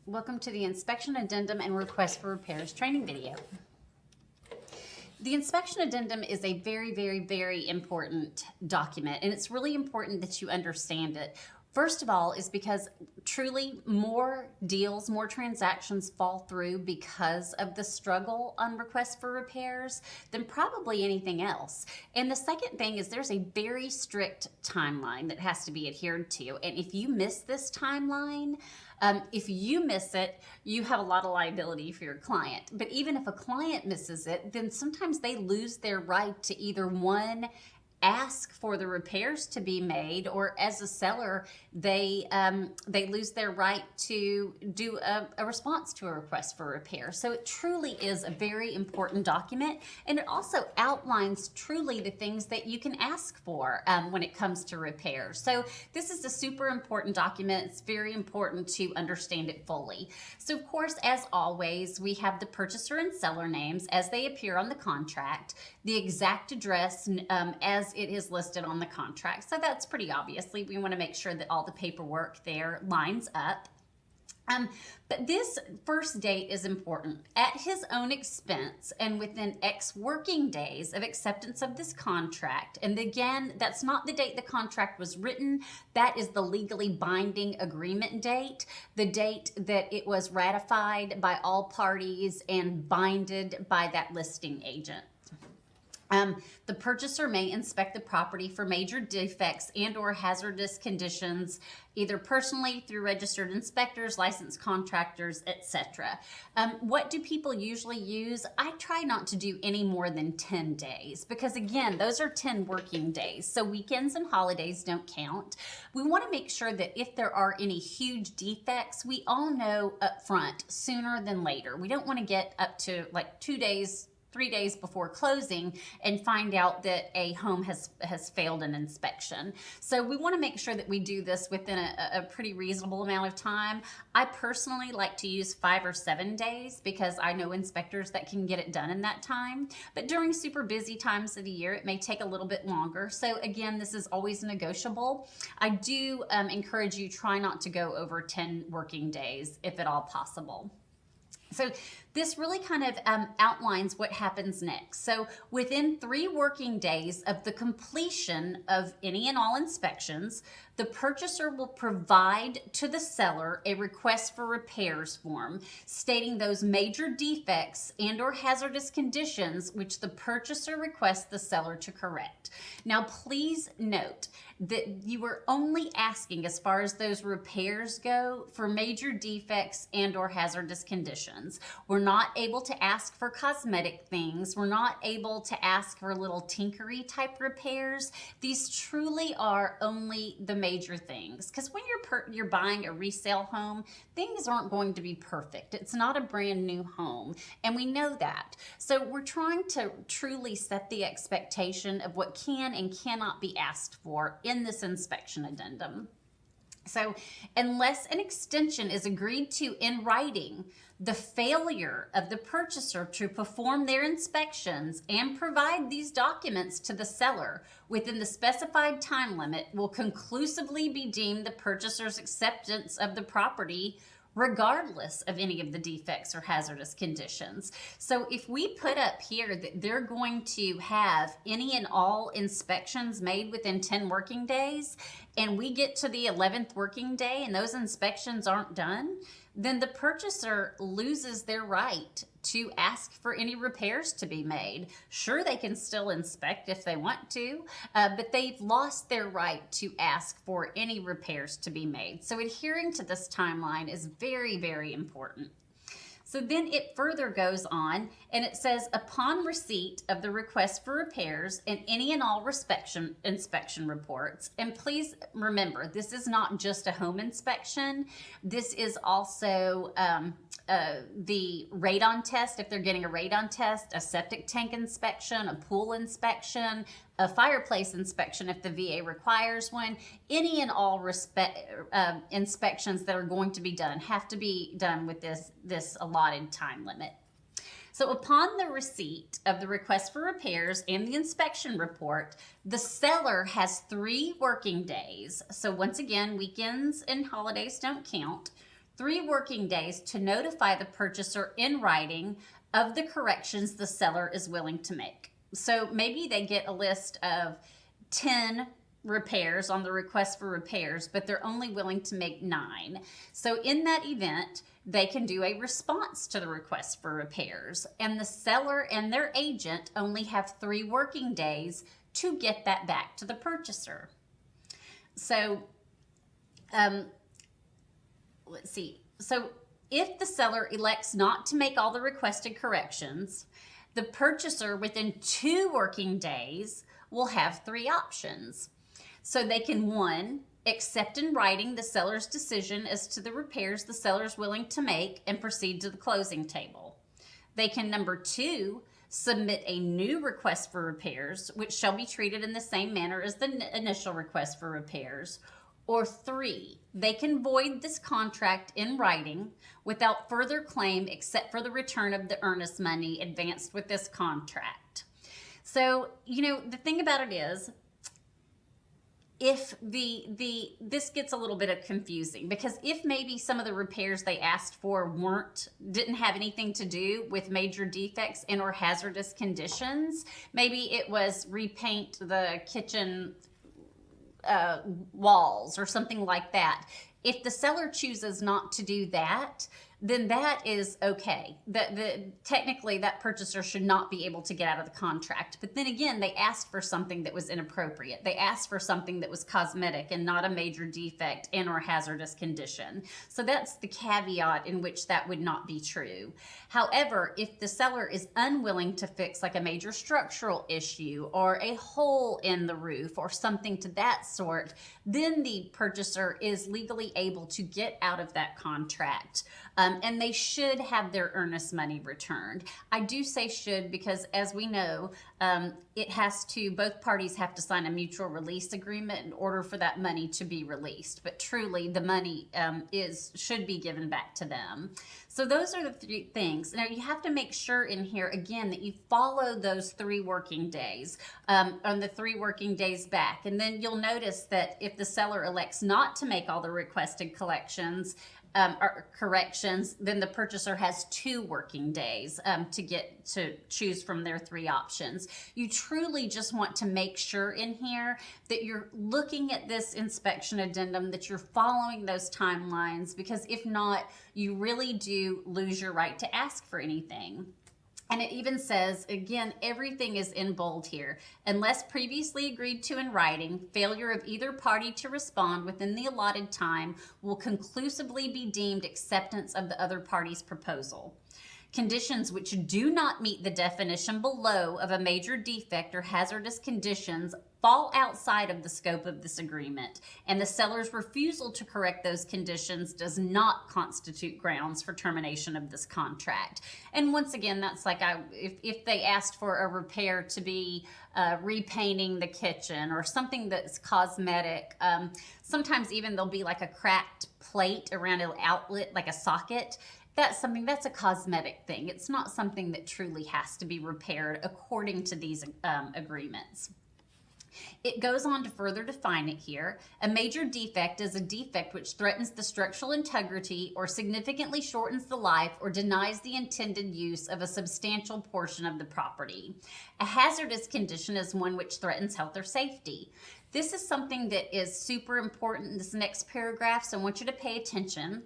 Welcome to the Inspection Addendum and Request for Repairs training video. The Inspection Addendum is a very important document, and it's really important that you understand it. First of all, is because truly more deals, more transactions fall through because of the struggle on requests for repairs than probably anything else. And the second thing is there's a very strict timeline that has to be adhered to. And if you miss this timeline, if you miss it, you have a lot of liability for your client. But even if a client misses it, then sometimes they lose their right to either one, ask for the repairs to be made, or as a seller, they lose their right to do a response to a request for repair. So it truly is a very important document, and it also outlines truly the things that you can ask for when it comes to repair. So this is a super important document. It's very important to understand it fully. So of course, as always, we have the purchaser and seller names as they appear on the contract, the exact address as it is listed on the contract. So that's pretty obviously, we want to make sure that all the paperwork there lines up. But this first date is important. At his own expense and within X working days of acceptance of this contract, and again, that's not the date the contract was written, that is the legally binding agreement date, the date that it was ratified by all parties and binded by that listing agent. The purchaser may inspect the property for major defects and or hazardous conditions, either personally through registered inspectors, licensed contractors, etc. What do people usually use? I try not to do any more than 10 days because again, those are 10 working days. So weekends and holidays don't count. We want to make sure that if there are any huge defects, we all know up front sooner than later. We don't want to get up to like 2 days, 3 days before closing and find out that a home has failed an inspection. So we want to make sure that we do this within a pretty reasonable amount of time. I personally like to use 5 or 7 days because I know inspectors that can get it done in that time. But during super busy times of the year, it may take a little bit longer. So again, this is always negotiable. I do encourage you, try not to go over 10 working days if at all possible. So this really kind of outlines what happens next. So within 3 working days of the completion of any and all inspections, the purchaser will provide to the seller a request for repairs form stating those major defects and or hazardous conditions which the purchaser requests the seller to correct. Now please note that you are only asking, as far as those repairs go, for major defects and or hazardous conditions. We're not able to ask for cosmetic things. We're not able to ask for little tinkery type repairs. These truly are only the major things, because when you're buying a resale home, things aren't going to be perfect. It's not a brand new home, and we know that. So we're trying to truly set the expectation of what can and cannot be asked for in this inspection addendum. So unless an extension is agreed to in writing, the failure of the purchaser to perform their inspections and provide these documents to the seller within the specified time limit will conclusively be deemed the purchaser's acceptance of the property regardless of any of the defects or hazardous conditions. So if we put up here that they're going to have any and all inspections made within 10 working days, and we get to the 11th working day and those inspections aren't done, then the purchaser loses their right to ask for any repairs to be made. Sure, they can still inspect if they want to, but they've lost their right to ask for any repairs to be made. So adhering to this timeline is very important. So then it further goes on and it says, upon receipt of the request for repairs and any and all inspection reports, and please remember, this is not just a home inspection. This is also the radon test, if they're getting a radon test, a septic tank inspection, a pool inspection, a fireplace inspection if the VA requires one. Any and all inspections that are going to be done have to be done with this allotted time limit. So upon the receipt of the request for repairs and the inspection report, the seller has 3 working days. So once again, weekends and holidays don't count. 3 working days to notify the purchaser in writing of the corrections the seller is willing to make. So maybe they get a list of 10 repairs on the request for repairs, but they're only willing to make 9. So in that event, they can do a response to the request for repairs, and the seller and their agent only have 3 working days to get that back to the purchaser. So let's see. So if the seller elects not to make all the requested corrections, the purchaser within 2 working days will have 3 options. So they can, 1, accept in writing the seller's decision as to the repairs the seller is willing to make and proceed to the closing table. They can, number 2, submit a new request for repairs, which shall be treated in the same manner as the initial request for repairs. Or 3, they can void this contract in writing without further claim except for the return of the earnest money advanced with this contract. So, the thing about it is, if this gets a little bit of confusing, because if maybe some of the repairs they asked for didn't have anything to do with major defects and or hazardous conditions, maybe it was repaint the kitchen walls or something like that. If the seller chooses not to do that, then that is okay. Technically, that purchaser should not be able to get out of the contract. But then again, they asked for something that was inappropriate. They asked for something that was cosmetic and not a major defect and or hazardous condition. So that's the caveat in which that would not be true. However, if the seller is unwilling to fix like a major structural issue or a hole in the roof or something to that sort, then the purchaser is legally able to get out of that contract. And they should have their earnest money returned. I do say should because, as we know, both parties have to sign a mutual release agreement in order for that money to be released. But truly, the money should be given back to them. So those are the 3 things. Now, you have to make sure in here, again, that you follow those 3 working days, on the 3 working days back. And then you'll notice that if the seller elects not to make all the requested corrections, then the purchaser has 2 working days to choose from their 3 options. You truly just want to make sure in here that you're looking at this inspection addendum, that you're following those timelines, because if not, you really do lose your right to ask for anything. And it even says, again, everything is in bold here. Unless previously agreed to in writing, failure of either party to respond within the allotted time will conclusively be deemed acceptance of the other party's proposal. Conditions which do not meet the definition below of a major defect or hazardous conditions fall outside of the scope of this agreement, and the seller's refusal to correct those conditions does not constitute grounds for termination of this contract. And once again, that's like if they asked for a repair to be repainting the kitchen or something that's cosmetic, sometimes even there'll be like a cracked plate around an outlet, like a socket. That's a cosmetic thing. It's not something that truly has to be repaired according to these agreements. It goes on to further define it here. A major defect is a defect which threatens the structural integrity or significantly shortens the life or denies the intended use of a substantial portion of the property. A hazardous condition is one which threatens health or safety. This is something that is super important in this next paragraph, so I want you to pay attention.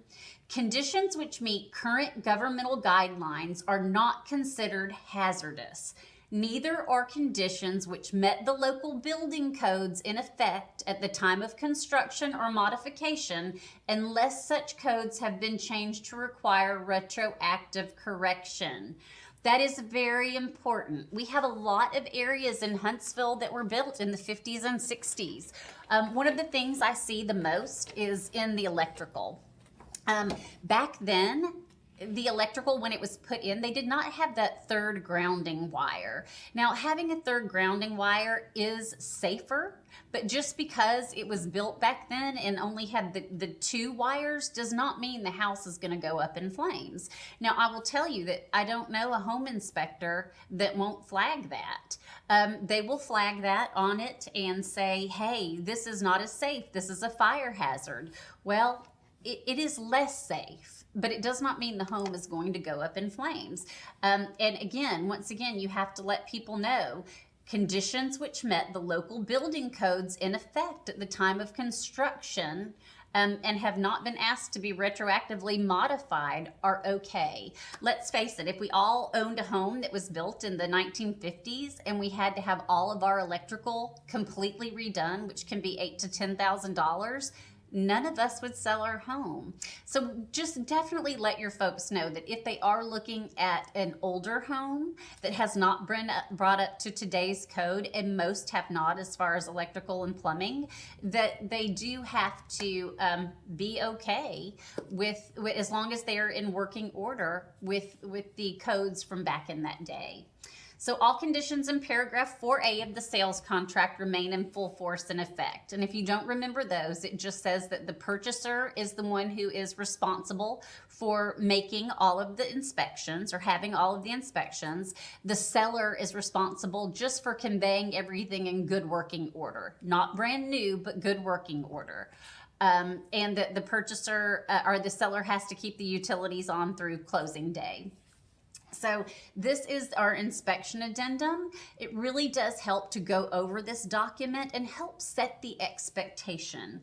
Conditions which meet current governmental guidelines are not considered hazardous. Neither are conditions which met the local building codes in effect at the time of construction or modification, unless such codes have been changed to require retroactive correction. That is very important. We have a lot of areas in Huntsville that were built in the 50s and 60s. One of the things I see the most is in the electrical. Back then, the electrical, when it was put in, they did not have that 3rd grounding wire. Now, having a 3rd grounding wire is safer, but just because it was built back then and only had the 2 wires does not mean the house is going to go up in flames. Now, I will tell you that I don't know a home inspector that won't flag that. They will flag that on it and say, hey, this is not as safe. This is a fire hazard. Well, it is less safe, but it does not mean the home is going to go up in flames. And again, once again, you have to let people know conditions which met the local building codes in effect at the time of construction and have not been asked to be retroactively modified are okay. Let's face it, if we all owned a home that was built in the 1950s and we had to have all of our electrical completely redone, which can be $8,000 to $10,000, none of us would sell our home. So just definitely let your folks know that if they are looking at an older home that has not been brought up to today's code, and most have not as far as electrical and plumbing, that they do have to be okay with as long as they are in working order with the codes from back in that day. So all conditions in paragraph 4A of the sales contract remain in full force and effect. And if you don't remember those, it just says that the purchaser is the one who is responsible for making all of the inspections or having all of the inspections. The seller is responsible just for conveying everything in good working order. Not brand new, but good working order. And that the purchaser or the seller has to keep the utilities on through closing day. So this is our inspection addendum. It really does help to go over this document and help set the expectation.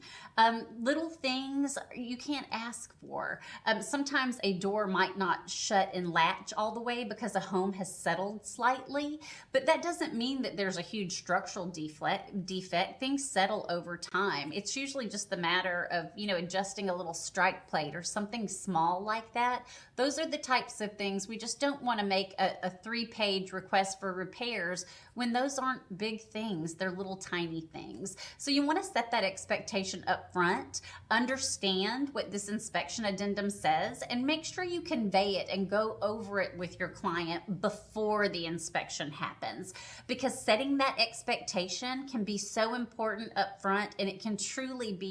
Little things you can't ask for. Sometimes a door might not shut and latch all the way because a home has settled slightly, but that doesn't mean that there's a huge structural defect. Things settle over time. It's usually just the matter of, adjusting a little strike plate or something small like that. Those are the types of things we just don't want to make a 3-page request for repairs when those aren't big things. They're little tiny things. So you want to set that expectation up front, understand what this inspection addendum says, and make sure you convey it and go over it with your client before the inspection happens. Because setting that expectation can be so important up front, and it can truly be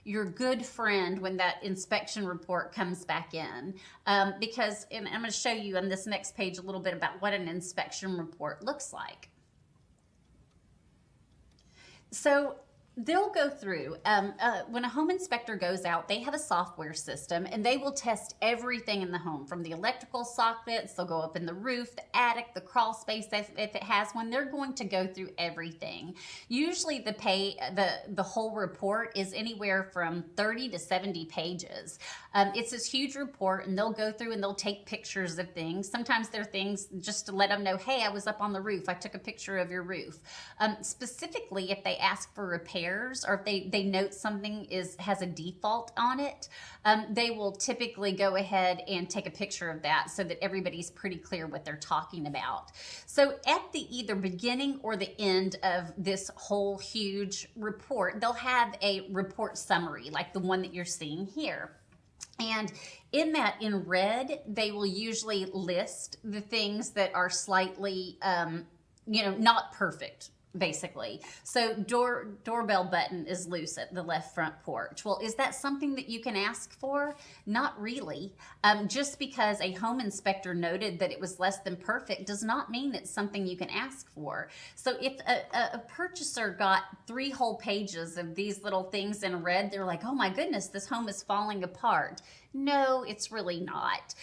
your good friend when that inspection report comes back in. And I'm going to show you on this next page a little bit about what an inspection report looks like. So they'll go through, when a home inspector goes out, they have a software system and they will test everything in the home, from the electrical sockets, they'll go up in the roof, the attic, the crawl space, if it has one. They're going to go through everything. Usually the whole report is anywhere from 30 to 70 pages. It's this huge report, and they'll go through and they'll take pictures of things. Sometimes they're things just to let them know, hey, I was up on the roof, I took a picture of your roof. Specifically, if they ask for repairs, or if they note something has a default on it, they will typically go ahead and take a picture of that so that everybody's pretty clear what they're talking about. So at the either beginning or the end of this whole huge report, they'll have a report summary like the one that you're seeing here. And in that, in red, they will usually list the things that are slightly, not perfect, basically. So doorbell button is loose at the left front porch. Well, is that something that you can ask for? Not really. Just because a home inspector noted that it was less than perfect does not mean it's something you can ask for. So if a purchaser got 3 whole pages of these little things in red, they're like, oh my goodness, this home is falling apart. No, it's really not.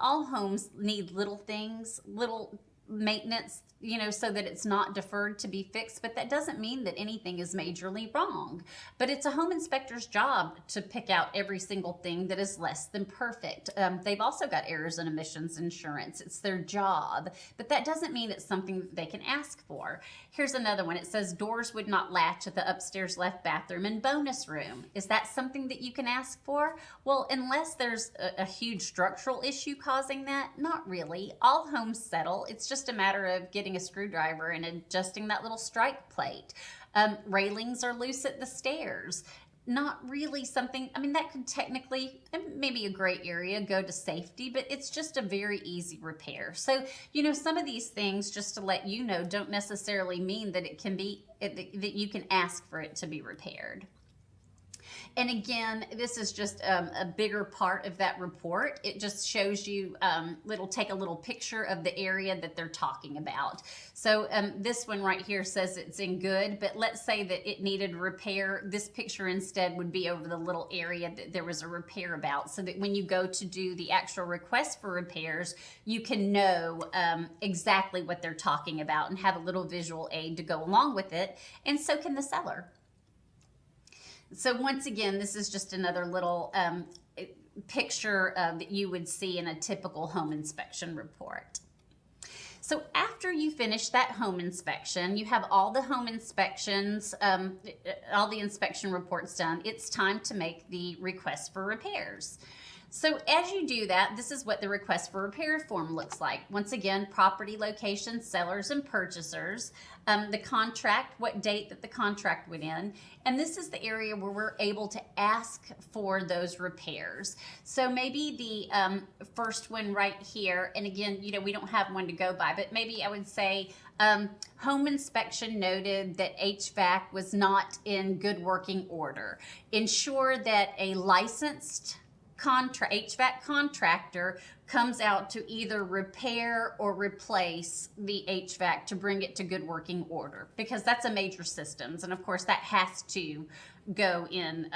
All homes need little things, little maintenance, so that it's not deferred to be fixed, but that doesn't mean that anything is majorly wrong. But it's a home inspector's job to pick out every single thing that is less than perfect. They've also got errors and omissions insurance. It's their job, but that doesn't mean it's something that they can ask for. Here's another one. It says doors would not latch at the upstairs left bathroom and bonus room. Is that something that you can ask for? Well, unless there's a huge structural issue causing that, not really. All homes settle. It's just a matter of getting a screwdriver and adjusting that little strike plate. Railings are loose at the stairs. Not really something, that could technically, maybe a gray area, go to safety, but it's just a very easy repair. So, some of these things, just to let you know, don't necessarily mean that that you can ask for it to be repaired. And again, this is just a bigger part of that report. It just shows you, it'll take a little picture of the area that they're talking about. So this one right here says it's in good, but let's say that it needed repair. This picture instead would be over the little area that there was a repair about, so that when you go to do the actual request for repairs, you can know exactly what they're talking about and have a little visual aid to go along with it, and so can the seller. So once again, this is just another little picture that you would see in a typical home inspection report. So after you finish that home inspection, you have all the home inspections, all the inspection reports done. It's time to make the request for repairs. So as you do that, this is what the request for repair form looks like. Once again, property, location, sellers, and purchasers, the contract, what date that the contract went in, and this is the area where we're able to ask for those repairs. So maybe the first one right here, and again, you know, we don't have one to go by, but maybe I would say home inspection noted that HVAC was not in good working order. Ensure that a licensed HVAC contractor comes out to either repair or replace the HVAC to bring it to good working order, because that's a major systems, and of course that has to go in,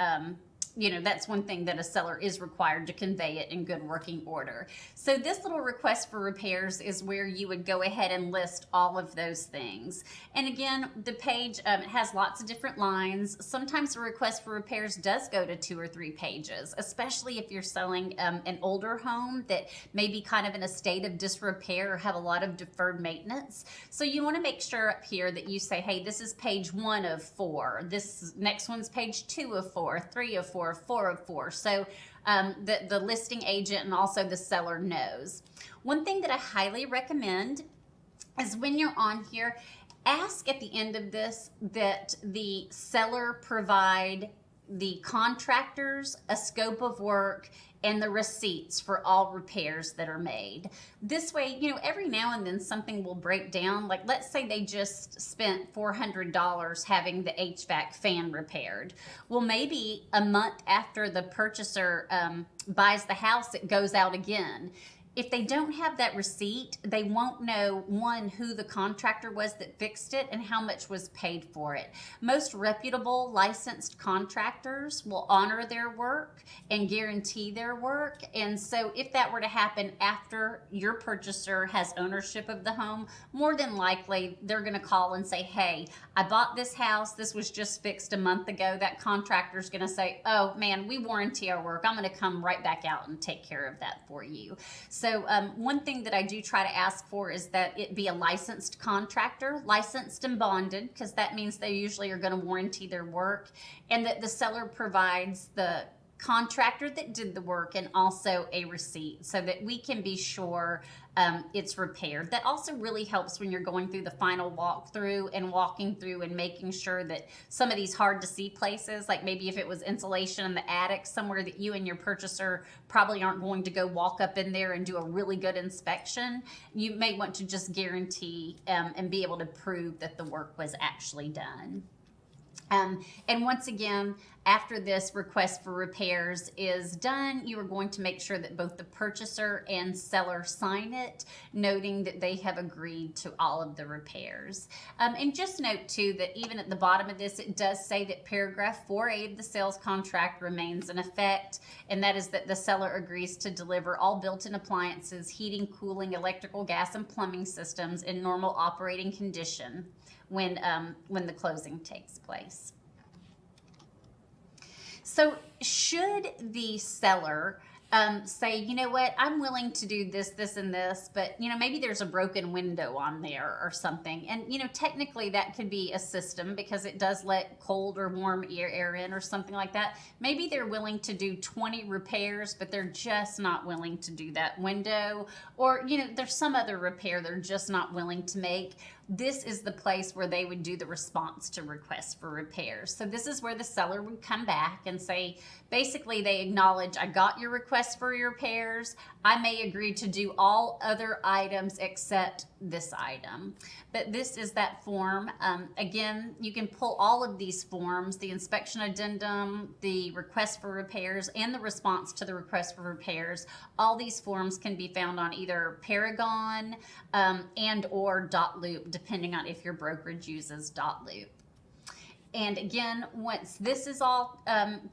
you know, that's one thing that a seller is required to convey it in good working order. So this little request for repairs is where you would go ahead and list all of those things. And again, the page has lots of different lines. Sometimes the request for repairs does go to 2 or 3 pages, especially if you're selling an older home that may be kind of in a state of disrepair or have a lot of deferred maintenance. So you want to make sure up here that you say, hey, this is page 1 of 4. This next one's page 2 of 4, 3 of 4, 4 of 4. So the listing agent and also the seller knows. One thing that I highly recommend is when you're on here, ask at the end of this that the seller provide the contractors a scope of work and the receipts for all repairs that are made. This way, you know, every now and then something will break down. Like let's say they just spent $400 having the HVAC fan repaired. Well, maybe a month after the purchaser buys the house, it goes out again. If they don't have that receipt, they won't know, one, who the contractor was that fixed it and how much was paid for it. Most reputable licensed contractors will honor their work and guarantee their work. And so if that were to happen after your purchaser has ownership of the home, more than likely they're going to call and say, hey, I bought this house. This was just fixed a month ago. That contractor's going to say, oh man, we warranty our work. I'm going to come right back out and take care of that for you. So one thing that I do try to ask for is that it be a licensed contractor, licensed and bonded, because that means they usually are going to warranty their work, and that the seller provides the contractor that did the work and also a receipt so that we can be sure it's repaired. That also really helps when you're going through the final walkthrough and walking through and making sure that some of these hard to see places, like maybe if it was insulation in the attic, somewhere that you and your purchaser probably aren't going to go walk up in there and do a really good inspection, you may want to just guarantee and be able to prove that the work was actually done. And once again, after this request for repairs is done, you are going to make sure that both the purchaser and seller sign it, noting that they have agreed to all of the repairs. And just note too that even at the bottom of this, it does say that paragraph 4A of the sales contract remains in effect, and that is that the seller agrees to deliver all built-in appliances, heating, cooling, electrical, gas, and plumbing systems in normal operating condition when the closing takes place. So should the seller say, you know what, I'm willing to do this, this, and this, but you know, maybe there's a broken window on there or something. And you know, technically that could be a system because it does let cold or warm air in or something like that. Maybe they're willing to do 20 repairs, but they're just not willing to do that window. Or, you know, there's some other repair they're just not willing to make. This is the place where they would do the response to requests for repairs. So this is where the seller would come back and say, basically they acknowledge, I got your request for your repairs. I may agree to do all other items except this item. But this is that form. Again, you can pull all of these forms, the inspection addendum, the request for repairs, and the response to the request for repairs. All these forms can be found on either Paragon and or .loop, depending on if your brokerage uses .loop. And again, once this is all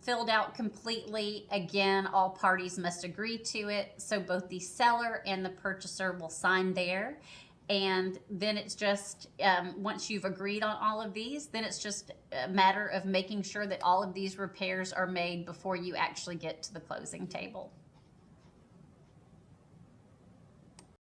filled out completely, again, all parties must agree to it. So both the seller and the purchaser will sign there. And then it's just, once you've agreed on all of these, then it's just a matter of making sure that all of these repairs are made before you actually get to the closing table.